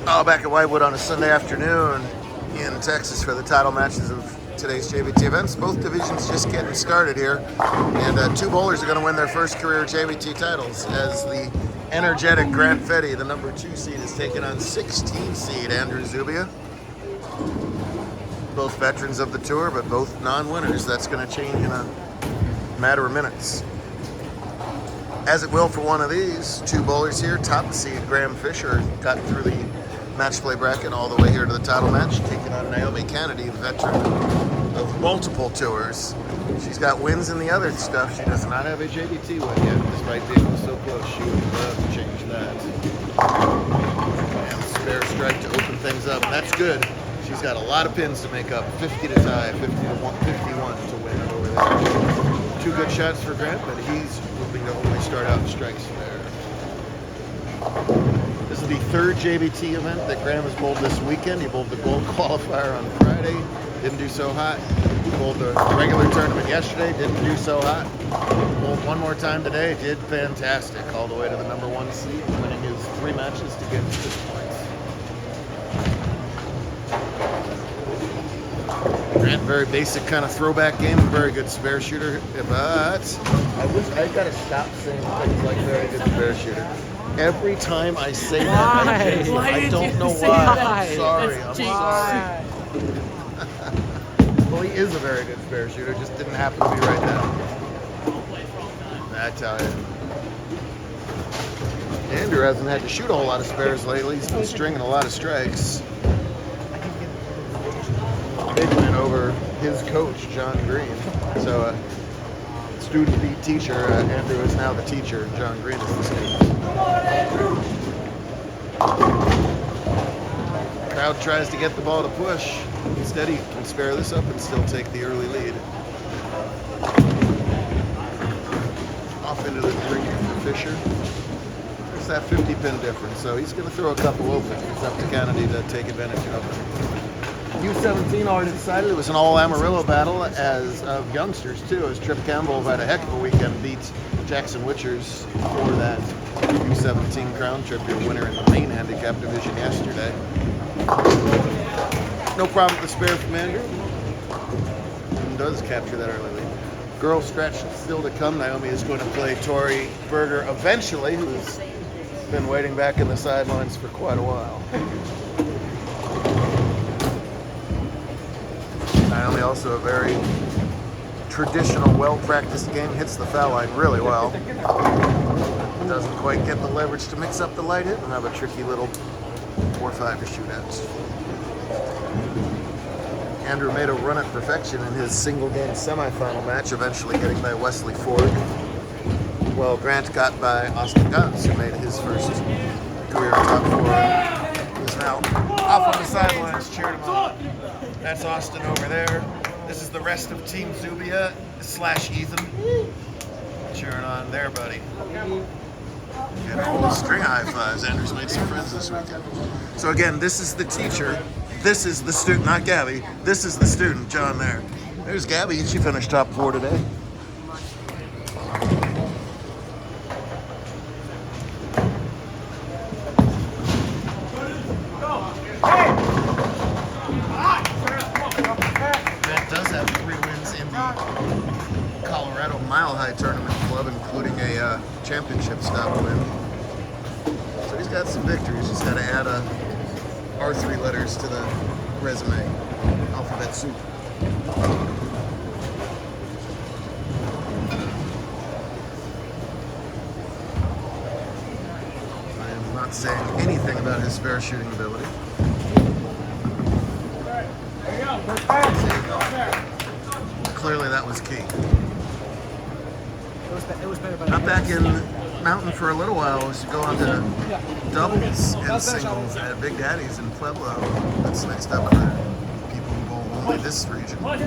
Oh, back at Whitewood on a Sunday afternoon in Texas for the title matches of today's JBT events. Both divisions just getting started here, and two bowlers are going to win their first career JBT titles as the energetic Grant Fetty, the number 2 seed, is taking on 16 seed Andrew Zubia. Both veterans of the tour, but both non-winners. That's going to change in a matter of minutes. As it will for one of these two bowlers here. Top seed Graham Fisher got through the match play bracket all the way here to the title match, taking on Naomi Kennedy, veteran of multiple tours. She's got wins in the other stuff. She does not have a JBT win yet, despite being so close. She would love to change that. And spare strike to open things up. That's good. She's got a lot of pins to make up. 50 to tie, 50 to 51 to win over there. Two good shots for Grant, but he's hoping to only start out in strikes there. This is the third JBT event that Graham has bowled this weekend. He bowled the gold qualifier on Friday, didn't do so hot. He bowled the regular tournament yesterday, didn't do so hot. Bowled one more time today, did fantastic, all the way to the number 1 seed, winning his 3 matches to get 6 points. Grant, very basic kind of throwback game, very good spare shooter, but I gotta stop saying things like very good spare shooter. Every time I say that, I don't know why. I'm sorry. I'm sorry. Well, he is a very good spare shooter, just didn't happen to be right now. I tell you. Andrew hasn't had to shoot a whole lot of spares lately. He's been stringing a lot of strikes. Big win over his coach, John Green. So, student beat teacher. Andrew is now the teacher. John Green is the student. Crowd tries to get the ball to push. Instead, he can spare this up and still take the early lead. Off into the 3 for Fisher. There's that 50 pin difference, so he's going to throw a couple open. It's up to Kennedy to take advantage of it. U17 already decided it was an all Amarillo battle as of youngsters too, as Trip Campbell had a heck of a weekend, beat Jackson Witchers for that U17 crown. Trip, your winner in the main handicap division yesterday. No problem with the spare from Andrew. And does capture that early lead. Girls stretch still to come. Naomi is going to play Tori Berger eventually, who's been waiting back in the sidelines for quite a while. Naomi, also a very traditional, well-practiced game, hits the foul line really well. Doesn't quite get the leverage to mix up the light hit and have a tricky little 4-5 to shoot at. Andrew made a run at perfection in his single-game semifinal match, eventually getting by Wesley Ford. Well, Grant got by Austin Guns, who made his first career top 4. He's now off on the sidelines, cheered him on. That's Austin over there. This is the rest of Team Zubia / Ethan. Cheering on there, buddy. Get a whole string of high fives. Andrew's made some friends this weekend. So again, this is the teacher. This is the student, not Gabby. This is the student, John there. There's Gabby. She finished top 4 today. Colorado Mile High Tournament Club, including a championship stop win. So he's got some victories. He's got to add R3 letters to the resume. Alphabet soup. I am not saying anything about his spare shooting ability. Clearly that was key. Got back in Mountain for a little while. Was to go on to doubles and singles at Big Daddy's in Pueblo. That's next up for people who bowl only this region. Lots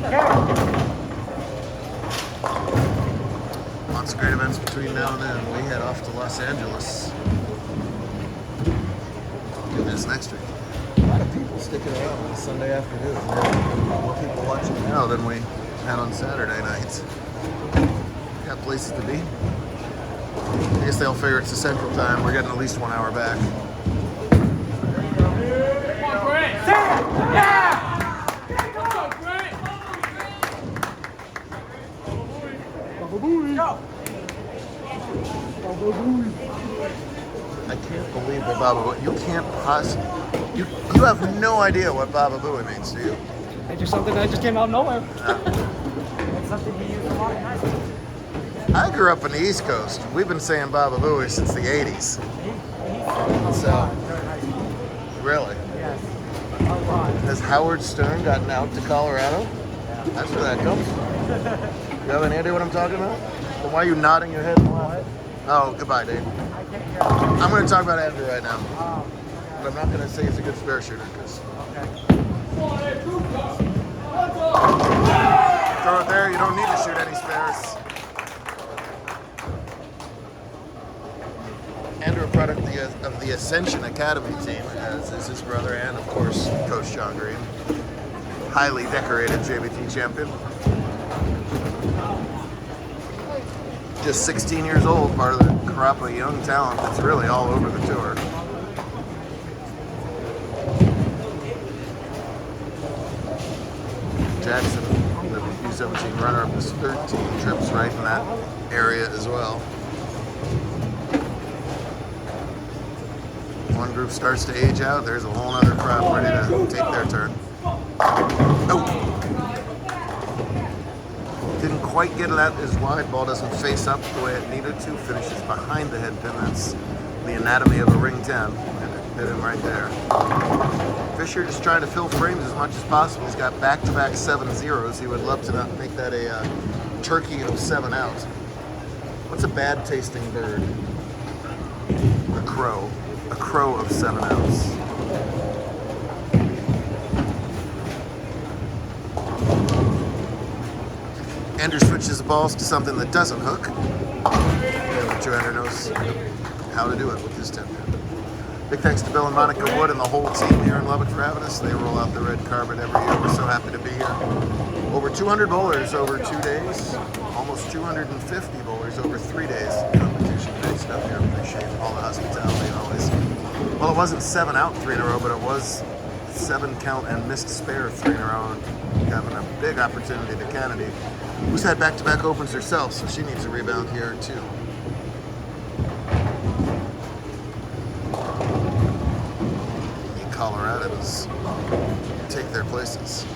of great events between now and then. We head off to Los Angeles. Do this next week. A lot of people sticking around on Sunday afternoon. More people watching now than we had on Saturday nights. Got places to be. I guess they'll figure it's the Central Time. We're getting at least 1 hour back. Baba Booey. You can't possibly. You have no idea what Baba Booey means, do you? It's just something that just came out of nowhere. It's something he used a lot in high school. I grew up on the East Coast. We've been saying Baba Booey since the 80s. So, really? Yes, a lot. Has Howard Stern gotten out to Colorado? Yeah. That's where that comes from. You have any idea what I'm talking about? Then why are you nodding your head and laughing? Oh, goodbye, Dave. I'm going to talk about Andrew right now. But I'm not going to say he's a good spare shooter because. Throw it there. You don't need to shoot any spares. Andrew, a product of the Ascension Academy team, as is his brother and, of course, Coach John Green. Highly decorated JBT champion. Just 16 years old, part of the crop of young talent that's really all over the tour. Jackson, the U17 runner-up, was 13 trips right in that area as well. One group starts to age out, there's a whole other crop ready to take their turn. Oh! Didn't quite get it out as wide. Ball doesn't face up the way it needed to. Finishes behind the head pin. That's the anatomy of a ring 10. And it hit him right there. Fisher just trying to fill frames as much as possible. He's got back-to-back 7-0s. He would love to not make that a turkey of 7 out. What's a bad-tasting bird? A crow. A crow of 7 outs. Andrew switches the balls to something that doesn't hook. And Joanna knows how to do it with his 10. Big thanks to Bill and Monica Wood and the whole team here in Lubbock for having us. They roll out the red carpet every year. We're so happy to be here. Over 200 bowlers over 2 days. Almost 250 bowlers over 3 days. Competition-based stuff here. Appreciate all the hospitality and always. Well, it wasn't 7 out 3 in a row, but it was 7 count and missed spare 3 in a row. And having a big opportunity to Kennedy, who's had back-to-back opens herself, so she needs a rebound here too. The Colorados take their places.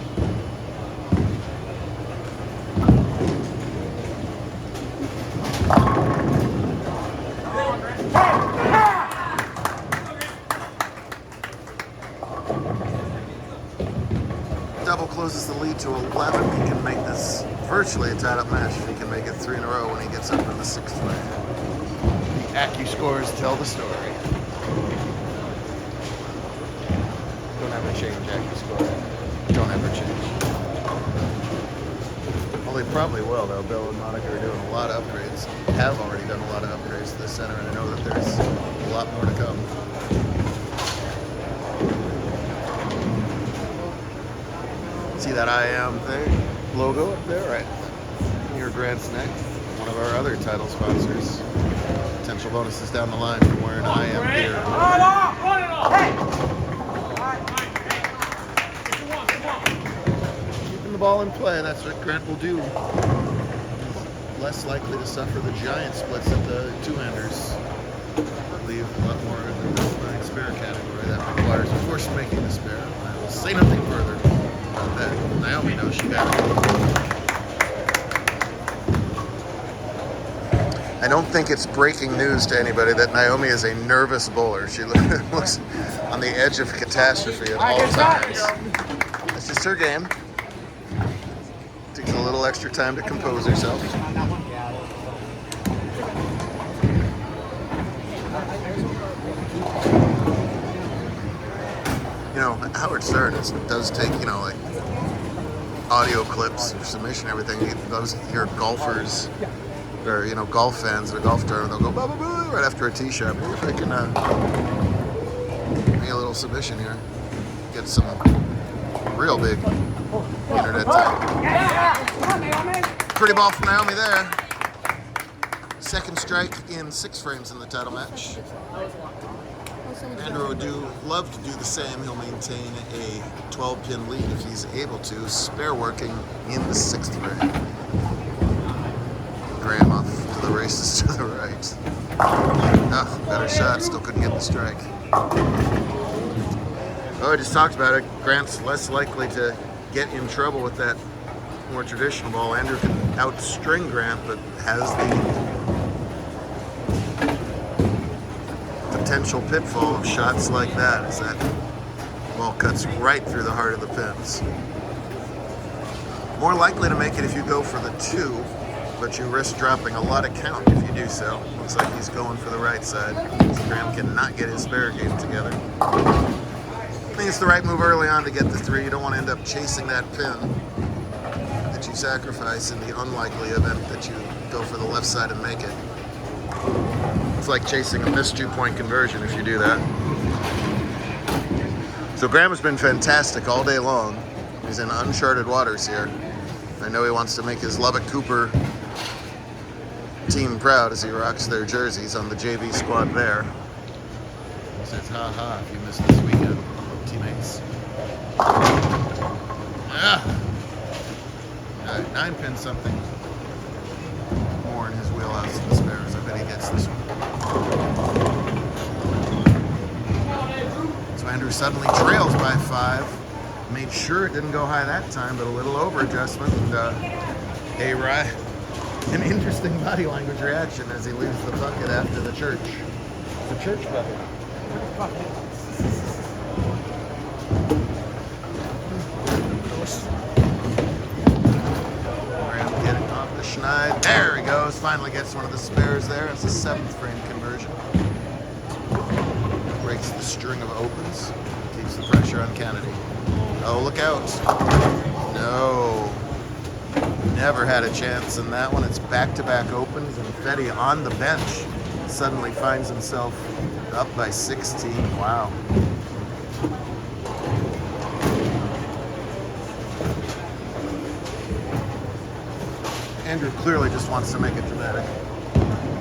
Double closes the lead to 11. He can make this virtually a tied-up match if he can make it 3 in a row when he gets up in the 6th frame. The Accu scores tell the story. Don't ever change Accu score. Don't ever change. Well, they probably will, though. Bill and Monica are doing a lot of upgrades. Have already done a lot of upgrades to the center, and I know that there's a lot more to come. See that I Am thing logo up there, right near Grant's neck. One of our other title sponsors. Potential bonuses down the line from wearing I Am gear. Keeping the ball in play, that's what Grant will do. Less likely to suffer the giant splits at the two-handers. Leave a lot more in the flying spare category. That requires, of course, making the spare. I will say nothing further. That Naomi knows she got it. I don't think it's breaking news to anybody that Naomi is a nervous bowler. She looks on the edge of catastrophe at all times. It's just her game. Takes a little extra time to compose herself. You know, Howard Stern does take, you know, like audio clips of submission and everything. Those hear golfers or, you know, golf fans at a golf tournament, they'll go blah, blah, blah, right after a tee shot. Maybe if I can make a little submission here, get some real big internet time. Pretty ball from Naomi there. Second strike in 6 frames in the title match. Andrew would love to do the same. He'll maintain a 12-pin lead if he's able to. Spare working in the 6th frame. Graham off to the races to the right. Oh, better shot, still couldn't get the strike. Oh, I just talked about it. Grant's less likely to get in trouble with that more traditional ball. Andrew can outstring Grant, but has the potential pitfall of shots like that as that ball cuts right through the heart of the pins. More likely to make it if you go for the 2, but you risk dropping a lot of count if you do so. Looks like he's going for the right side. Graham cannot get his spare game together. I think it's the right move early on to get the 3. You don't want to end up chasing that pin that you sacrifice in the unlikely event that you go for the left side and make it. It's like chasing a missed 2-point conversion if you do that. So Graham has been fantastic all day long. He's in uncharted waters here. I know he wants to make his Lubbock Cooper team proud as he rocks their jerseys on the JV squad there. He says, ha ha, if you missed this weekend, teammates. All right, 9 pin something more in his wheelhouse than the spares. I bet he gets this one. So Andrew suddenly trails by 5. Made sure it didn't go high that time, but a little over adjustment. And an interesting body language reaction as he leaves the bucket after the church. The church bucket. Graham getting off the schneid. There he goes. Finally gets one of the spares there. It's a 7th frame conversion. Breaks the string of opens. Keeps the pressure on Kennedy. Oh, look out. No. Never had a chance in that one. It's back-to-back opens, and Fetty on the bench suddenly finds himself up by 16. Wow. Andrew clearly just wants to make it dramatic.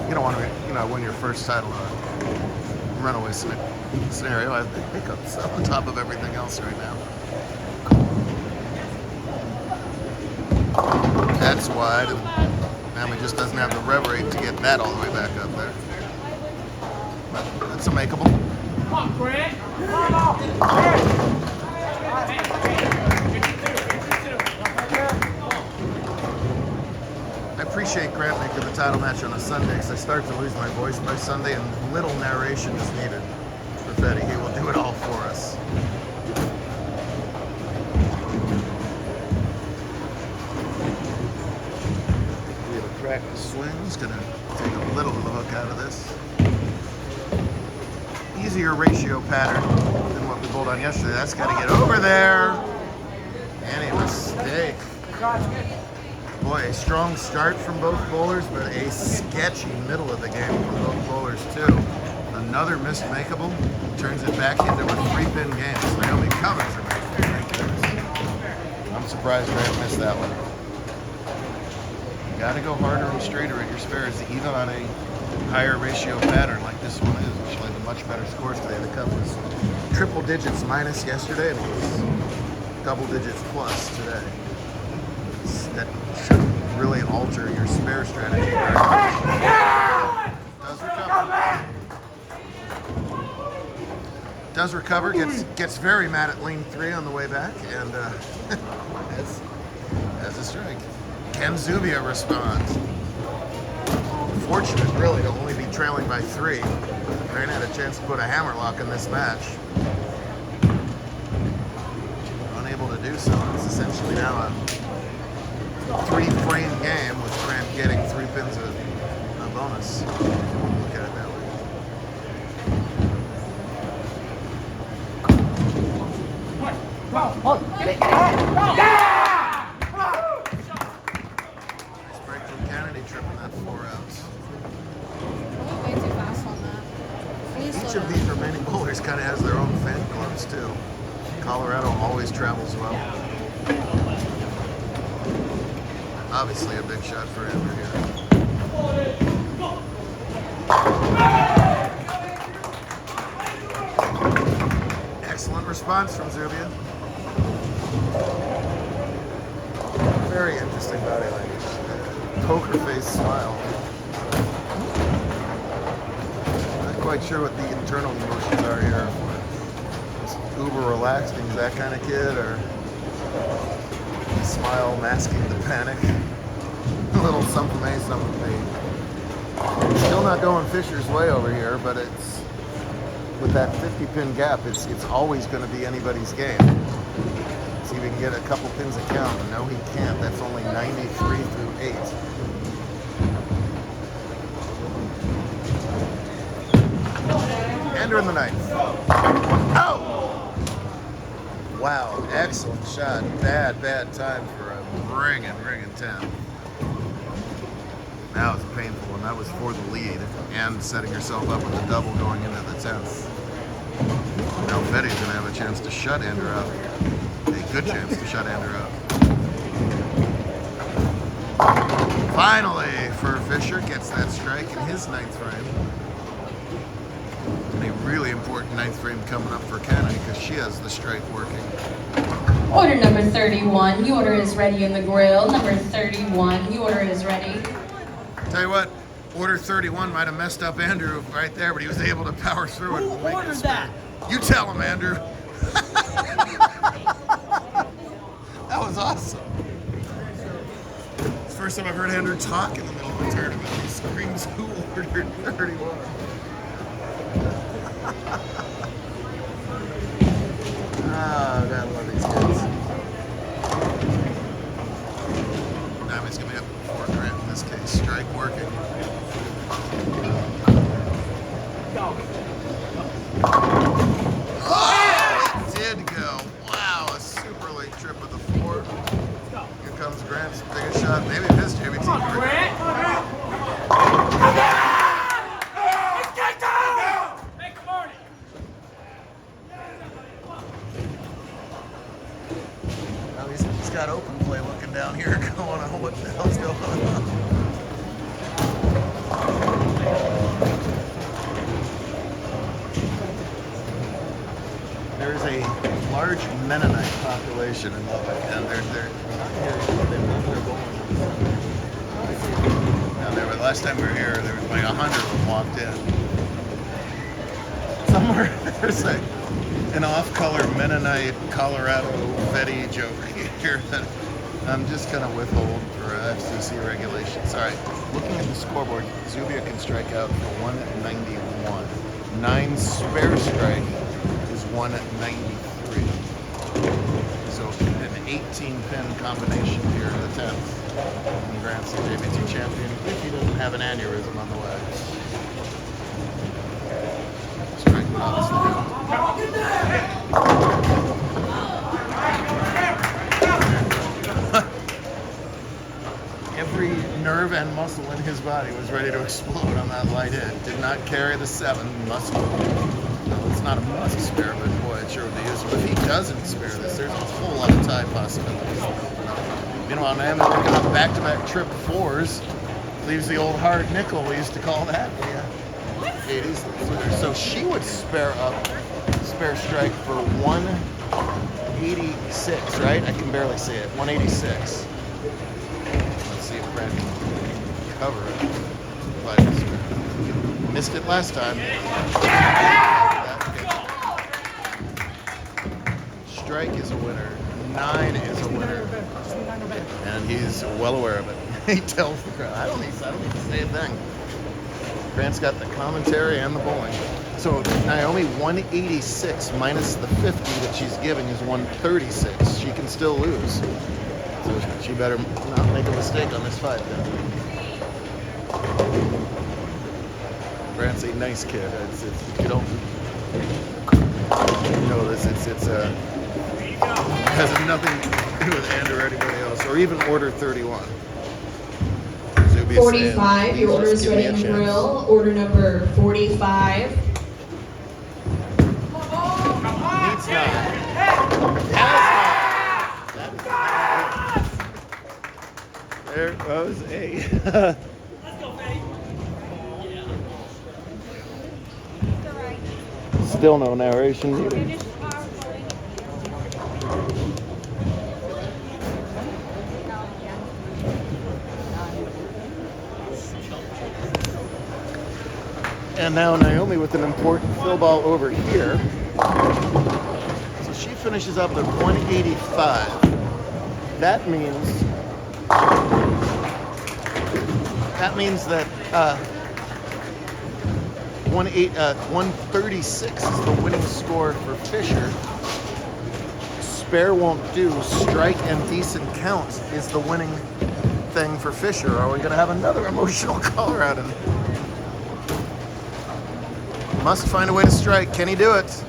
You don't want to, win your first title runaway scenario. I have big pickups on top of everything else right now. That's wide. Now he just doesn't have the rev rate to get that all the way back up there. But that's a makeable. Come on, Grant. Come on. I appreciate Grant making the title match on a Sunday because I start to lose my voice by Sunday and little narration is needed for Fetty. He will do it all for us. Practice swing's gonna take a little of the hook out of this. Easier ratio pattern than what we bowled on yesterday. That's got to get over there. Any mistake. Boy, a strong start from both bowlers, but a sketchy middle of the game from both bowlers too. Another missed makeable turns it back into a 3-pin game. So Naomi covers her makeable. I'm surprised Grant missed that one. Got to go harder and straighter at your spares, even on a higher ratio pattern like this one is, which led to much better scores today. The cup was triple digits minus yesterday, and it was double digits plus today. That shouldn't really alter your spare strategy very much. Does recover, gets very mad at lane 3 on the way back, and has a strike. Can Zubia respond? Fortunate, really, to only be trailing by 3. Grant had a chance to put a hammerlock in this match. Unable to do so. It's essentially now a 3-frame game with Grant getting 3 pins a bonus. Look at it that way. Tripping that 4 outs. Way too fast on that. Each of these remaining bowlers kind of has their own fan clubs too. Colorado always travels well. Obviously a big shot for Andrew here. Excellent response from Zubia. Very interesting body language. Poker face smile. Not quite sure what the internal emotions are here. Just uber relaxed, he's that kind of kid, or a smile masking the panic. A little something A, something B. Still not going Fisher's way over here, but it's with that 50-pin gap, it's always going to be anybody's game. See if we can get a couple pins a count. No, he can't. That's only 93 through 8. Ender in the ninth. Oh! Wow, excellent shot. Bad time for a ringing 10. That was a painful one. That was for the lead and setting yourself up with a double going into the 10th. Now Fetty's going to have a chance to shut Ender up. A good chance to shut Ender up. Finally, for Fisher, gets that strike in his 9th frame. And a really important 9th frame coming up for Kenny because she has the strike working. Order number 31, the order is ready in the grill. Number 31, the order is ready. Tell you what, order 31 might have messed up Andrew right there, but he was able to power through it. Who ordered that? You tell him, Andrew. That was awesome. It's the first time I've heard Andrew talk in the middle of a tournament. He screams, who ordered 31? Ah, I gotta love these kids. Now he's gonna be up for Grant in this case. Strike working. Oh, it did go. Wow, a super late trip with the 4. Here comes Grant's biggest shot. Maybe his JBT. Come on, Grant! He's got open play looking down here going on. What the hell's going on? There's a large Mennonite population in Lubbock, and they're not here. They love their bowling. Now, last time we were here, there was like 100 of them walked in. Somewhere there's an off-color Mennonite Colorado Betty joke here that I'm just going to withhold for FCC regulations. All right, looking at the scoreboard, Zubia can strike out for 191. 9 spare strike is 193. So an 18-pin combination here in the 10th. And Grant's the JBT champion if he doesn't have an aneurysm on the way. Striking obviously good. Every nerve and muscle in his body was ready to explode on that light hit. Did not carry the 7. Must. No, it's not a must spare, but boy, it sure would be useful. If he doesn't spare this, there's a whole lot of tie possibilities. Meanwhile, Naomi working on back-to-back trip 4s. Leaves the old hard nickel, we used to call that. Yeah. 80s. So she would spare strike for 186, right? I can barely see it. 186. Let's see if Brandon can cover it. But missed it last time. Strike is a winner. 9 is a winner. And he's well aware of it. He tells the crowd. I don't need to say a thing. Grant's got the commentary and the bowling. So Naomi 186 minus the 50 that she's giving is 136. She can still lose. So she better not make a mistake on this fight then. Grant's a nice kid. It's you don't know this. It has nothing to do with Andrew or anybody else, or even Order 31. 45, your order is ready in the grill. Order number 45. Needs not. There goes a. Still no narration needed. And now Naomi with an important fill ball over here. So she finishes up at 185. That means that 136 is the winning score for Fisher. Spare won't do. Strike and decent count is the winning thing for Fisher. Are we going to have another emotional caller out of him? Must find a way to strike. Can he do it?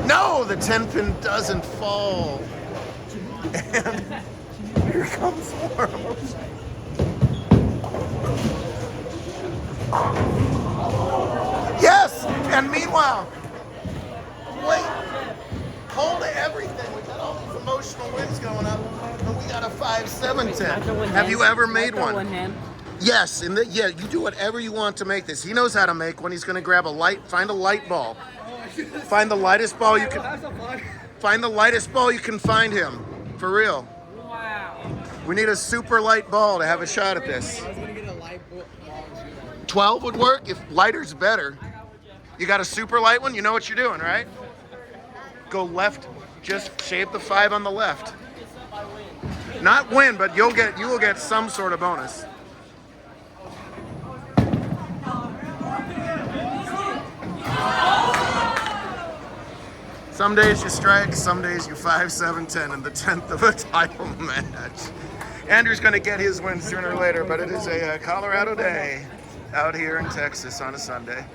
No, the 10-pin doesn't fall. And here comes more emotion. Yes! And meanwhile, wait, hold everything. We got all these emotional wins going up, and we got a 5-7-10. Have you ever made one? Yes, yeah, you do whatever you want to make this. He knows how to make one. He's going to grab find a light ball. Find the lightest ball you can. Find the lightest ball you can find him. For real. Wow. We need a super light ball to have a shot at this. 12 would work. If lighter's better. You got a super light one? You know what you're doing, right? Go left. Just shape the 5 on the left. Not win, but you will get some sort of bonus. Some days you strike, some days you 5-7-10 in the 10th of a title match. Andrew's going to get his win sooner or later, but it is a Colorado day out here in Texas on a Sunday.